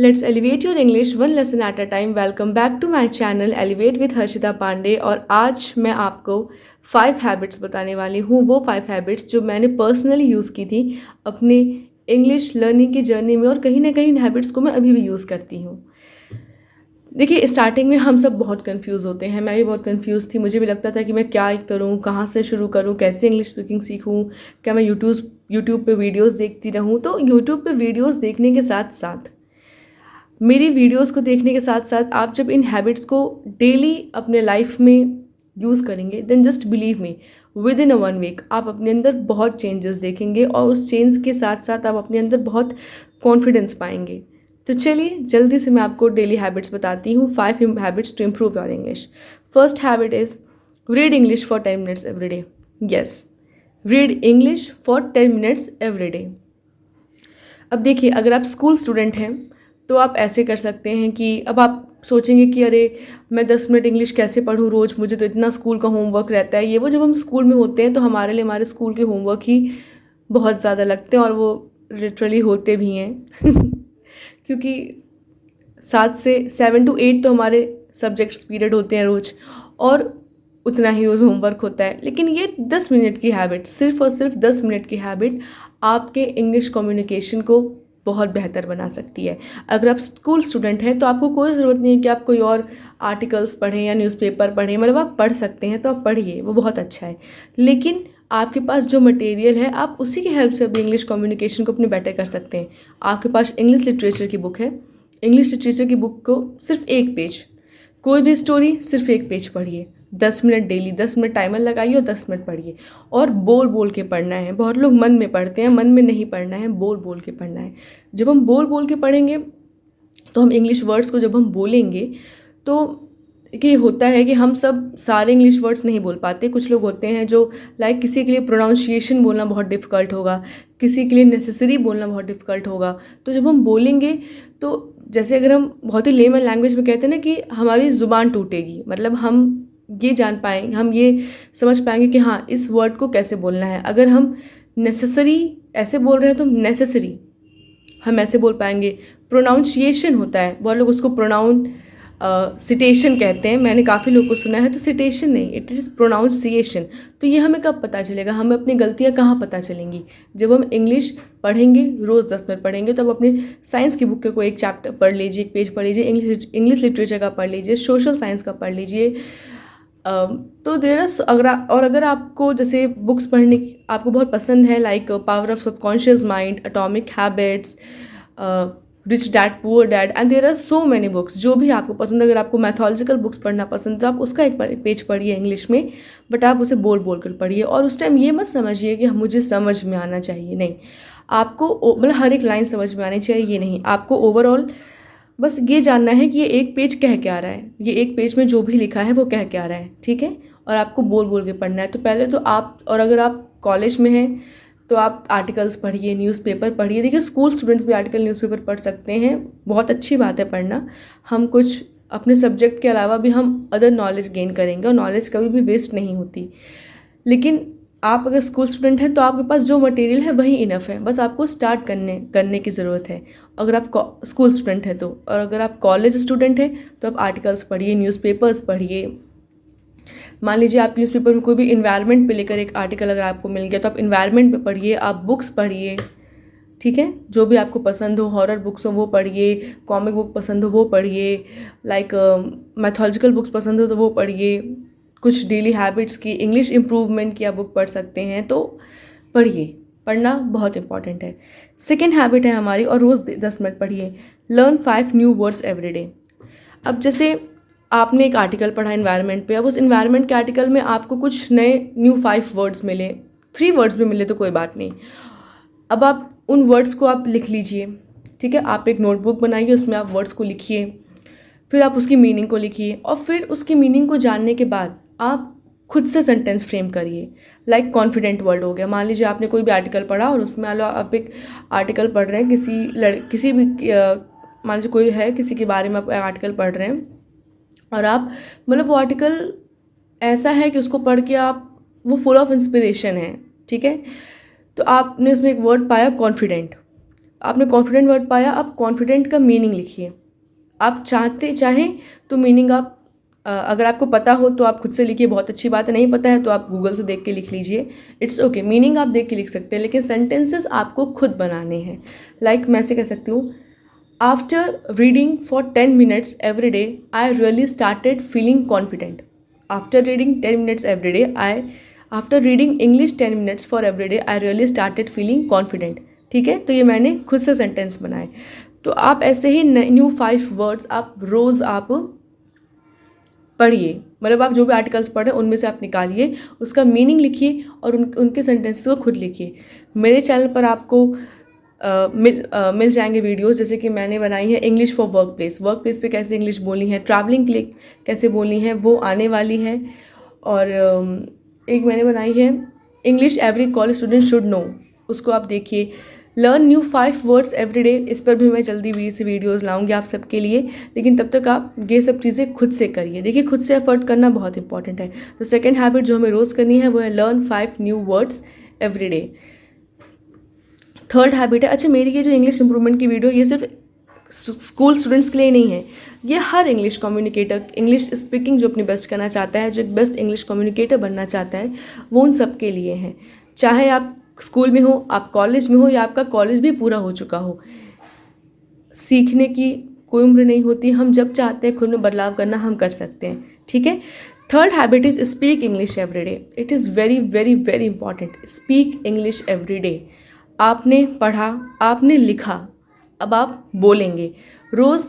Let's elevate your English one lesson at a time. Welcome back to my channel Elevate with Harshita Pandey. और आज मैं आपको 5 habits बताने वाली हूँ, वो 5 हैबिट्स जो मैंने पर्सनली यूज़ की थी अपने इंग्लिश लर्निंग की जर्नी में, और कहीं ना कहीं इन हैबिट्स को मैं अभी भी यूज़ करती हूँ। देखिए, स्टार्टिंग में हम सब बहुत कंफ्यूज होते हैं, मैं भी बहुत कंफ्यूज थी। मुझे भी लगता था कि मैं क्या करूँ, कहाँ से शुरू करूँ, कैसे इंग्लिश स्पीकिंग सीखूँ, क्या मैं यूट्यूब पे वीडियोस देखती रहूँ। तो यूट्यूब पे वीडियोस देखने के साथ साथ, मेरी वीडियोस को देखने के साथ साथ, आप जब इन हैबिट्स को डेली अपने लाइफ में यूज़ करेंगे, then just believe me, within a 1 week आप अपने अंदर बहुत चेंजेस देखेंगे, और उस चेंज के साथ साथ आप अपने अंदर बहुत कॉन्फिडेंस पाएंगे। तो चलिए जल्दी से मैं आपको डेली हैबिट्स बताती हूँ, 5 habits to improve your English. First habit is read English for 10 minutes every day. Yes, read English for 10 minutes every day. अब देखिए, अगर आप स्कूल स्टूडेंट हैं तो आप ऐसे कर सकते हैं कि अब आप सोचेंगे कि अरे मैं 10 मिनट इंग्लिश कैसे पढूँ रोज़, मुझे तो इतना स्कूल का होमवर्क रहता है। ये वो, जब हम स्कूल में होते हैं तो हमारे लिए हमारे स्कूल के होमवर्क ही बहुत ज़्यादा लगते हैं, और वो लिटरली होते भी हैं क्योंकि 7 से 8 तो हमारे सब्जेक्ट्स पीरियड होते हैं रोज़, और उतना ही रोज़ होमवर्क होता है। लेकिन ये 10 मिनट की हैबिट, सिर्फ और सिर्फ 10 मिनट की हैबिट आपके इंग्लिश कम्युनिकेशन को बहुत बेहतर बना सकती है। अगर आप स्कूल स्टूडेंट हैं तो आपको कोई ज़रूरत नहीं है कि आप कोई और आर्टिकल्स पढ़ें या न्यूज़पेपर पढ़ें। मतलब आप पढ़ सकते हैं तो आप पढ़िए, वो बहुत अच्छा है। लेकिन आपके पास जो मटेरियल है, आप उसी की हेल्प से भी इंग्लिश कम्युनिकेशन को अपने बेटर कर सकते हैं। आपके पास इंग्लिश लिटरेचर की बुक है, इंग्लिश लिटरेचर की बुक को सिर्फ 1 पेज, कोई भी स्टोरी सिर्फ 1 पेज पढ़िए। 10 मिनट डेली, 10 मिनट टाइमर लगाइए और 10 मिनट पढ़िए, और बोल बोल के पढ़ना है। बहुत लोग मन में पढ़ते हैं, मन में नहीं पढ़ना है, बोल बोल के पढ़ना है। जब हम बोल बोल के पढ़ेंगे तो हम इंग्लिश वर्ड्स को जब हम बोलेंगे तो ये होता है कि हम सब सारे इंग्लिश वर्ड्स नहीं बोल पाते। कुछ लोग होते हैं जो लाइक किसी के लिए प्रोनाउंसिएशन बोलना बहुत डिफ़िकल्ट होगा, किसी के लिए नेसेसरी बोलना बहुत डिफ़िकल्ट होगा। तो जब हम बोलेंगे तो जैसे अगर हम बहुत ही लेमन लैंग्वेज में कहते हैं ना कि हमारी ज़ुबान टूटेगी, मतलब हम ये जान पाएंगे, हम ये समझ पाएंगे कि हाँ इस वर्ड को कैसे बोलना है। अगर हम नेसेसरी ऐसे बोल रहे हैं तो नेसेसरी हम ऐसे बोल पाएंगे। प्रोनाउंसिएशन होता है, बहुत लोग उसको सिटेशन कहते हैं, मैंने काफ़ी लोगों को सुना है। तो सिटेशन नहीं, इट इज़ प्रोनाउंसिएशन। तो ये हमें कब पता चलेगा, हमें अपनी गलतियाँ कहाँ पता चलेंगी, जब हम इंग्लिश पढ़ेंगे, रोज़ 10 मिनट पढ़ेंगे। तो अब अपने साइंस की बुक के कोई एक चैप्टर पढ़ लीजिए, 1 पेज पढ़ लीजिए, इंग्लिश लिटरेचर का पढ़ लीजिए, सोशल साइंस का पढ़ लीजिए। तो अगर आपको जैसे बुक्स पढ़ने की आपको बहुत पसंद है, like power of subconscious mind, atomic habits, rich dad poor dad, and there are so many books, जो भी आपको पसंद है। अगर आपको मैथोलॉजिकल बुक्स पढ़ना पसंद है तो आप उसका एक पेज पढ़िए इंग्लिश में, बट आप उसे बोल बोल कर पढ़िए। और उस टाइम ये मत समझिए कि मुझे समझ में आना चाहिए, नहीं। आपको मतलब हर एक लाइन समझ में आनी चाहिए, ये नहीं। आपको ओवरऑल बस ये जानना है कि ये 1 पेज कह क्या रहा है, ये 1 पेज में जो भी लिखा है वो कह क्या रहा है, ठीक है। और आपको बोल बोल के पढ़ना है। तो पहले तो आप, और अगर आप कॉलेज में हैं तो आप आर्टिकल्स पढ़िए, न्यूज़पेपर पढ़िए। देखिए, स्कूल स्टूडेंट्स भी आर्टिकल न्यूज़पेपर पढ़ सकते हैं, बहुत अच्छी बात है पढ़ना। हम कुछ अपने सब्जेक्ट के अलावा भी हम अदर नॉलेज गेन करेंगे, और नॉलेज कभी भी वेस्ट नहीं होती। लेकिन आप अगर स्कूल स्टूडेंट हैं तो आपके पास जो मटेरियल है वही इनफ है, बस आपको स्टार्ट करने की ज़रूरत है, अगर आप स्कूल स्टूडेंट हैं तो। और अगर आप कॉलेज स्टूडेंट हैं तो आप आर्टिकल्स पढ़िए, न्यूज़पेपर्स पढ़िए। मान लीजिए आपके न्यूज़पेपर में कोई भी इन्वायरमेंट पे लेकर एक आर्टिकल अगर आपको मिल गया तो आप इन्वायरमेंट पे पढ़िए, आप बुक्स पढ़िए, ठीक है। जो भी आपको पसंद हो, हॉरर बुक्स हो वो पढ़िए, कॉमिक बुक पसंद हो वो पढ़िए, लाइक मैथोलॉजिकल बुक्स पसंद हो तो वो पढ़िए। कुछ डेली हैबिट्स की, इंग्लिश इम्प्रूवमेंट की आप बुक पढ़ सकते हैं, तो पढ़िए। पढ़ना बहुत इंपॉर्टेंट है। सेकेंड हैबिट है हमारी, और रोज़ 10 मिनट पढ़िए। Learn 5 new words every day. अब जैसे आपने एक आर्टिकल पढ़ा इन्वायरमेंट पे, अब उस इन्वायरमेंट के आर्टिकल में आपको कुछ नए न्यू 5 वर्ड्स मिले, 3 वर्ड्स भी मिले तो कोई बात नहीं। अब आप उन वर्ड्स को आप लिख लीजिए, ठीक है। आप एक नोटबुक बनाइए, उसमें आप वर्ड्स को लिखिए, फिर आप उसकी मीनिंग को लिखिए, और फिर उसकी मीनिंग को जानने के बाद आप खुद से सेंटेंस फ्रेम करिए। लाइक कॉन्फिडेंट वर्ड हो गया, मान लीजिए आपने कोई भी आर्टिकल पढ़ा और उसमें आप एक आर्टिकल पढ़ रहे हैं किसी भी मान लीजिए कोई है, किसी के बारे में आप आर्टिकल पढ़ रहे हैं, और आप मतलब वो आर्टिकल ऐसा है कि उसको पढ़ के आप, वो फुल ऑफ इंस्पिरेशन है, ठीक है। तो आपने उसमें एक वर्ड पाया कॉन्फिडेंट, आपने कॉन्फिडेंट वर्ड पाया, अब कॉन्फिडेंट का मीनिंग लिखिए। आप चाहें तो मीनिंग आप अगर आपको पता हो तो आप खुद से लिखिए, बहुत अच्छी बात है। नहीं पता है तो आप गूगल से देख के लिख लीजिए, इट्स ओके। मीनिंग आप देख के लिख सकते हैं, लेकिन सेंटेंसेस आपको खुद बनाने हैं। लाइक मैं ऐसे कह सकती हूँ, after reading for 10 minutes every day I really started feeling confident. After reading 10 minutes every day after reading English 10 minutes for every day I really started feeling confident. ठीक है, तो ये मैंने खुद से सेंटेंस बनाए। तो आप ऐसे ही न्यू 5 वर्ड्स आप रोज़ आप पढ़िए, मतलब आप जो भी आर्टिकल्स पढ़ें उनमें से आप निकालिए, उसका मीनिंग लिखिए और उनके सेंटेंसेस को खुद लिखिए। मेरे चैनल पर आपको मिल जाएंगे वीडियोस, जैसे कि मैंने बनाई है इंग्लिश फॉर वर्क प्लेस पे कैसे इंग्लिश बोलनी है, ट्रैवलिंग के लिए कैसे बोलनी है, वो आने वाली है। और एक मैंने बनाई है English every college student should know, उसको आप देखिए। Learn new 5 words every day, इस पर भी मैं जल्दी से वीडियोज़ लाऊंगी आप सबके लिए, लेकिन तब तक आप ये सब चीज़ें खुद से करिए। देखिए, खुद से एफर्ट करना बहुत इंपॉर्टेंट है। तो सेकेंड हैबिट जो हमें रोज़ करनी है वो है learn 5 new words every day. Third habit है, अच्छा मेरी ये जो इंग्लिश इंप्रूवमेंट की वीडियो, ये सिर्फ स्कूल स्टूडेंट्स के लिए नहीं है, ये हर इंग्लिश कम्युनिकेटर, इंग्लिश स्पीकिंग जो अपनी बेस्ट करना चाहता है, जो एक बेस्ट इंग्लिश कम्युनिकेटर बनना चाहता है, वो उन सब के लिए है। चाहे आप स्कूल में हो, आप कॉलेज में हो, या आपका कॉलेज भी पूरा हो चुका हो, सीखने की कोई उम्र नहीं होती। हम जब चाहते हैं खुद में बदलाव करना, हम कर सकते हैं। ठीक है। Third habit is speak English every day. It is very very very important. Speak English every day. आपने पढ़ा, आपने लिखा, अब आप बोलेंगे। रोज़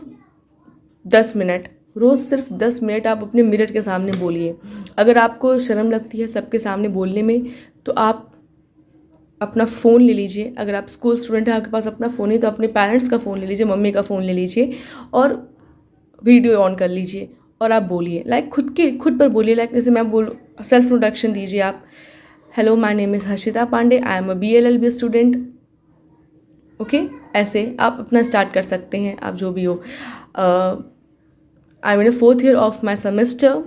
10 मिनट, रोज़ सिर्फ 10 मिनट आप अपने मिरर के सामने बोलिए। अगर आपको शर्म लगती है सबके सामने बोलने में, तो आप अपना फ़ोन ले लीजिए। अगर आप स्कूल स्टूडेंट हैं, आपके पास अपना फ़ोन नहीं, तो अपने पेरेंट्स का फ़ोन ले लीजिए, मम्मी का फ़ोन ले लीजिए और वीडियो ऑन कर लीजिए और आप बोलिए। लाइक खुद पर बोलिए। लाइक जैसे मैं सेल्फ इंट्रोडक्शन दीजिए आप, hello my name is Harshita Pandey, I am a BLLB student. Okay, ऐसे आप अपना स्टार्ट कर सकते हैं, आप जो भी हो। I am in 4th year of my semester.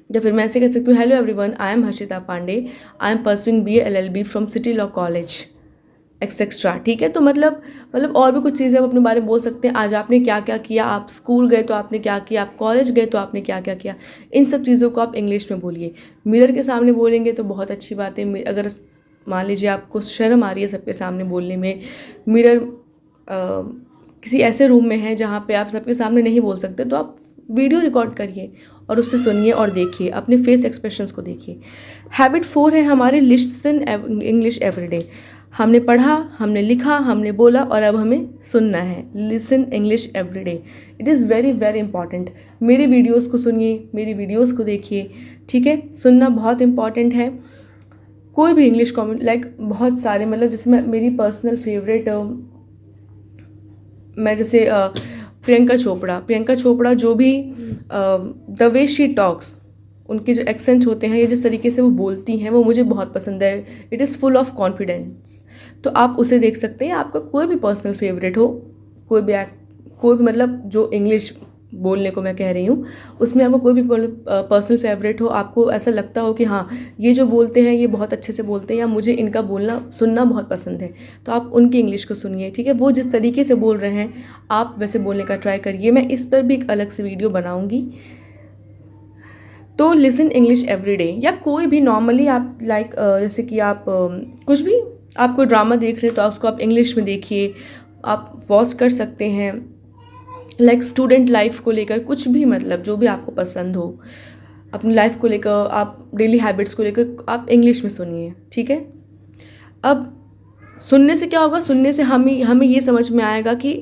या फिर मैं ऐसे कह सकती हूँ, hello everyone, I am Harshita Pandey, I am pursuing BLLB from city law college etcetera. ठीक है। तो मतलब और भी कुछ चीज़ें आप अपने बारे में बोल सकते हैं। आज आपने क्या क्या किया, आप स्कूल गए तो आपने क्या किया, आप कॉलेज गए तो आपने क्या क्या किया। इन सब चीज़ों को आप इंग्लिश में बोलिए। मिरर के सामने बोलेंगे तो बहुत अच्छी बात है। अगर मान लीजिए आपको शर्म आ रही है सबके सामने बोलने में, मिरर किसी ऐसे रूम में है जहाँ पे आप सबके सामने नहीं बोल सकते, तो आप वीडियो रिकॉर्ड करिए और उससे सुनिए और देखिए, अपने फेस एक्सप्रेशंस को देखिए। हैबिट 4 है हमारे लिसन इंग्लिश एवरीडे। हमने पढ़ा, हमने लिखा, हमने बोला और अब हमें सुनना है। Listen English everyday, it is very very important. मेरे वीडियोज़ को सुनिए, मेरी वीडियोज़ को देखिए। ठीक है, सुनना बहुत इंपॉर्टेंट है। कोई भी इंग्लिश कॉमेंट, लाइक बहुत सारे, मतलब जिसमें मेरी पर्सनल फेवरेट, मैं जैसे प्रियंका चोपड़ा जो भी द वे शी टॉक्स, उनके जो एक्सेंट होते हैं, ये जिस तरीके से वो बोलती हैं, वो मुझे बहुत पसंद है। It is full of confidence. तो आप उसे देख सकते हैं। आपका कोई भी पर्सनल फेवरेट हो, कोई भी मतलब जो इंग्लिश बोलने को मैं कह रही हूँ, उसमें आपको कोई भी पर्सनल फेवरेट हो, आपको ऐसा लगता हो कि हाँ ये जो बोलते हैं ये बहुत अच्छे से बोलते हैं, या मुझे इनका बोलना सुनना बहुत पसंद है, तो आप उनकी इंग्लिश को सुनिए। ठीक है, वो जिस तरीके से बोल रहे हैं आप वैसे बोलने का ट्राई करिए। मैं इस पर भी एक अलग से वीडियो बनाऊँगी। तो लिसन इंग्लिश एवरी डे, या कोई भी नॉर्मली आप लाइक जैसे कि आप कुछ भी, आप कोई ड्रामा देख रहे हैं तो उसको आप इंग्लिश में देखिए, आप वॉच कर सकते हैं। लाइक स्टूडेंट लाइफ को लेकर कुछ भी, मतलब जो भी आपको पसंद हो अपनी लाइफ को लेकर, आप डेली हैबिट्स को लेकर आप इंग्लिश में सुनिए। ठीक है। अब सुनने से क्या होगा, सुनने से हमें ये समझ में आएगा कि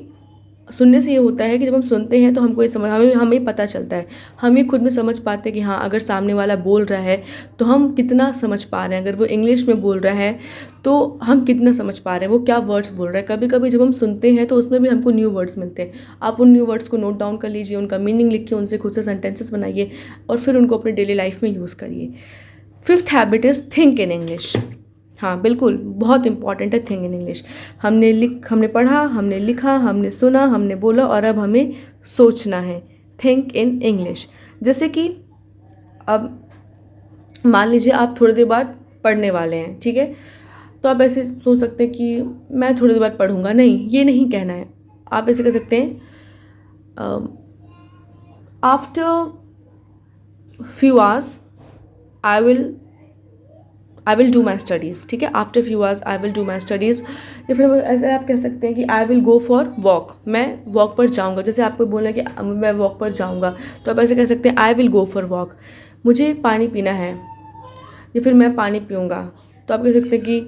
सुनने से ये होता है कि जब हम सुनते हैं तो हमको ये समझ हमें पता चलता है, हम ये खुद में समझ पाते हैं कि हाँ अगर सामने वाला बोल रहा है तो हम कितना समझ पा रहे हैं। अगर वो इंग्लिश में बोल रहा है तो हम कितना समझ पा रहे हैं, वो क्या वर्ड्स बोल रहा है। कभी कभी जब हम सुनते हैं तो उसमें भी हमको न्यू वर्ड्स मिलते हैं। आप उन न्यू वर्ड्स को नोट डाउन कर लीजिए, उनका मीनिंग लिखिए, उनसे खुद से सेंटेंसेस बनाइए और फिर उनको अपनी डेली लाइफ में यूज़ करिए। 5th habit is think in English. हाँ बिल्कुल, बहुत इंपॉर्टेंट है थिंक इन इंग्लिश। हमने पढ़ा, हमने लिखा, हमने सुना, हमने बोला और अब हमें सोचना है। Think in English. जैसे कि अब मान लीजिए आप थोड़ी देर बाद पढ़ने वाले हैं, ठीक है, तो आप ऐसे सोच सकते हैं कि मैं थोड़ी देर बाद पढ़ूंगा, नहीं, ये नहीं कहना है। आप ऐसे कह सकते हैं after few hours I will do my studies. ठीक है, after few hours I will do my studies. या फिर ऐसे आप कह सकते हैं कि I will go for walk, मैं वॉक पर जाऊँगा। जैसे आपको बोलना है कि मैं वॉक पर जाऊँगा, तो आप ऐसे कह सकते हैं I will go for walk. मुझे पानी पीना है, या फिर मैं पानी पीऊँगा, तो आप कह सकते हैं कि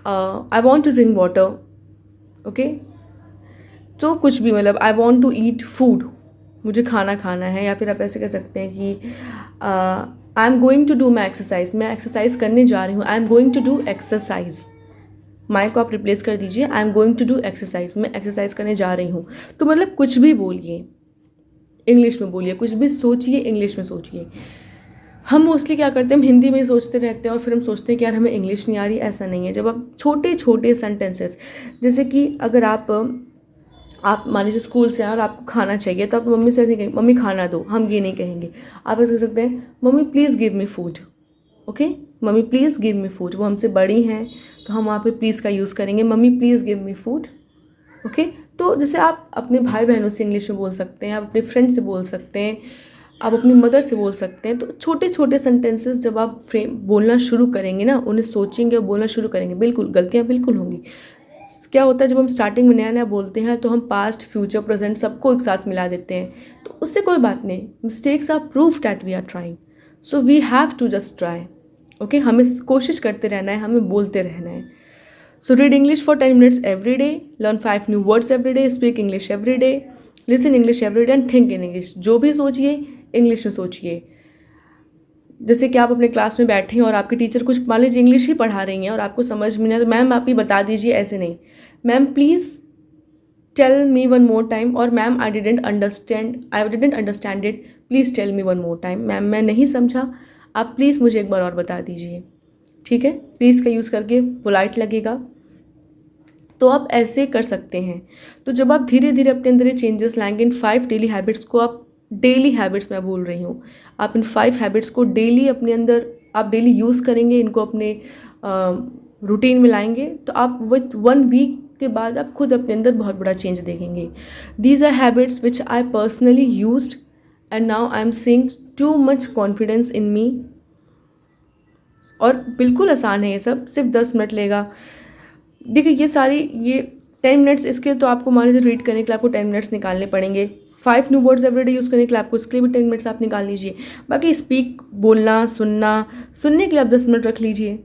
I want to drink water. Okay, तो कुछ भी, मतलब I want to eat food, मुझे खाना खाना है। या फिर आप ऐसे कह सकते हैं कि I am going to do my exercise, मैं एक्सरसाइज करने जा रही हूँ। I am going to do exercise, my को आप रिप्लेस कर दीजिए, I am going to do exercise, मैं एक्सरसाइज करने जा रही हूँ। तो मतलब कुछ भी बोलिए, इंग्लिश में बोलिए, कुछ भी सोचिए, इंग्लिश में सोचिए। हम मोस्टली क्या करते हैं, हम हिंदी में ही सोचते रहते हैं और फिर हम सोचते हैं कि यार हमें इंग्लिश नहीं आ रही। ऐसा नहीं है। जब आप छोटे छोटे सेंटेंसेस, जैसे कि अगर आप मान लीजिए स्कूल से आए और आपको खाना चाहिए, तो आप मम्मी से ऐसे नहीं कहेंगे मम्मी खाना दो, हम ये नहीं कहेंगे। आप ऐसे कह सकते हैं mummy please give me food. Okay, mummy please give me food. वो हमसे बड़ी हैं तो हम वहाँ पे प्लीज़ का यूज़ करेंगे, mummy please give me food. Okay, तो जैसे आप अपने भाई बहनों से इंग्लिश में बोल सकते हैं, आप अपने फ्रेंड से बोल सकते हैं, आप अपनी मदर से बोल सकते हैं। तो छोटे छोटे सेंटेंसेस जब आप बोलना शुरू करेंगे ना, उन्हें सोचेंगे और बोलना शुरू करेंगे, बिल्कुल गलतियाँ बिल्कुल होंगी। क्या होता है, जब हम स्टार्टिंग में नया नया बोलते हैं तो हम पास्ट, फ्यूचर, प्रेजेंट सबको एक साथ मिला देते हैं। तो उससे कोई बात नहीं, mistakes are proof that we are trying, so we have to just try. Okay, हमें कोशिश करते रहना है, हमें बोलते रहना है। So read English for 10 minutes every day, learn 5 new words every day, speak English every day, listen English every day and think in English. जो भी सोचिए इंग्लिश में सोचिए। जैसे कि आप अपने क्लास में बैठे हैं और आपके टीचर कुछ मान लीजिए इंग्लिश ही पढ़ा रही हैं और आपको समझ में नहीं आया, तो मैम आप ही बता दीजिए, ऐसे नहीं, ma'am please tell me one more time, और ma'am I didn't understand it, please tell me one more time. Ma'am मैं नहीं समझा, आप प्लीज़ मुझे एक बार और बता दीजिए। ठीक है, प्लीज़ का यूज़ करके पोलाइट लगेगा। तो आप ऐसे कर सकते हैं। तो जब आप धीरे धीरे अपने अंदर ये चेंजेस लाएंगे, इन 5 डेली हैबिट्स को आप, डेली हैबिट्स मैं बोल रही हूँ, आप इन 5 हैबिट्स को डेली अपने अंदर आप डेली यूज़ करेंगे, इनको अपने रूटीन में लाएंगे, तो आप विथ 1 वीक के बाद आप खुद अपने अंदर बहुत बड़ा चेंज देखेंगे। These are habits which I personally used and now I am seeing too much confidence in me. और बिल्कुल आसान है ये सब, सिर्फ 10 मिनट लेगा। देखिए ये 10 मिनट्स, इसके लिए तो आपको मान लीजिए रीड करने के लिए आपको 10 मिनट्स निकालने पड़ेंगे। 5 न्यू वर्ड्स एवरीडे यूज़ करने के लिए आपको इसके लिए भी 10 मिनट्स आप निकाल लीजिए। बाकी स्पीक, बोलना, सुनने के लिए आप 10 मिनट रख लीजिए।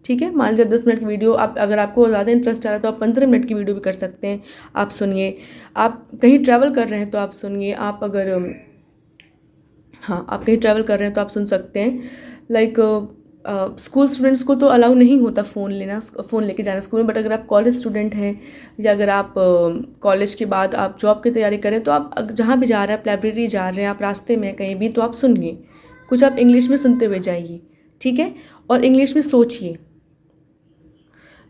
ठीक है, मान लीजिए 10 मिनट की वीडियो, आप अगर आपको ज़्यादा इंटरेस्ट आ रहा है तो आप 15 मिनट की वीडियो भी कर सकते हैं। आप सुनिए, आप कहीं ट्रैवल कर रहे हैं तो आप सुनिए, आप अगर आप कहीं ट्रैवल कर रहे हैं तो आप सुन सकते हैं। लाइक स्कूल स्टूडेंट्स को तो अलाउ नहीं होता फ़ोन लेके जाना स्कूल में, बट अगर आप कॉलेज स्टूडेंट हैं या अगर आप कॉलेज के बाद आप जॉब की तैयारी करें, तो आप जहाँ भी जा रहे हैं, आप लाइब्रेरी जा रहे हैं, आप रास्ते में कहीं भी, तो आप सुनिए, कुछ आप इंग्लिश में सुनते हुए जाइए। ठीक है, और इंग्लिश में सोचिए।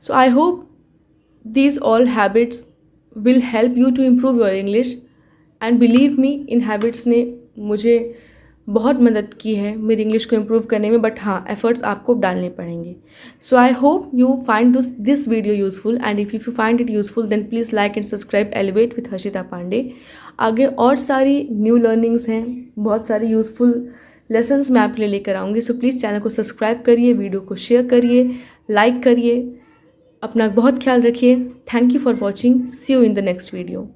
So I hope these all habits will help you to improve your English, and believe me, इन हैबिट्स ने मुझे बहुत मदद की है मेरी इंग्लिश को इम्प्रूव करने में, बट हाँ, एफर्ट्स आपको डालने पड़ेंगे। So I hope you find this video useful, and if you find it useful then please like and subscribe Elevate with Harshita Pandey. आगे और सारी न्यू लर्निंग्स हैं, बहुत सारी यूजफुल लेसन्स मैं आपके लिए लेकर आऊँगी। सो प्लीज़ चैनल को सब्सक्राइब करिए, वीडियो को शेयर करिए, लाइक करिए, अपना बहुत ख्याल रखिए। Thank you for watching, see you in the next video.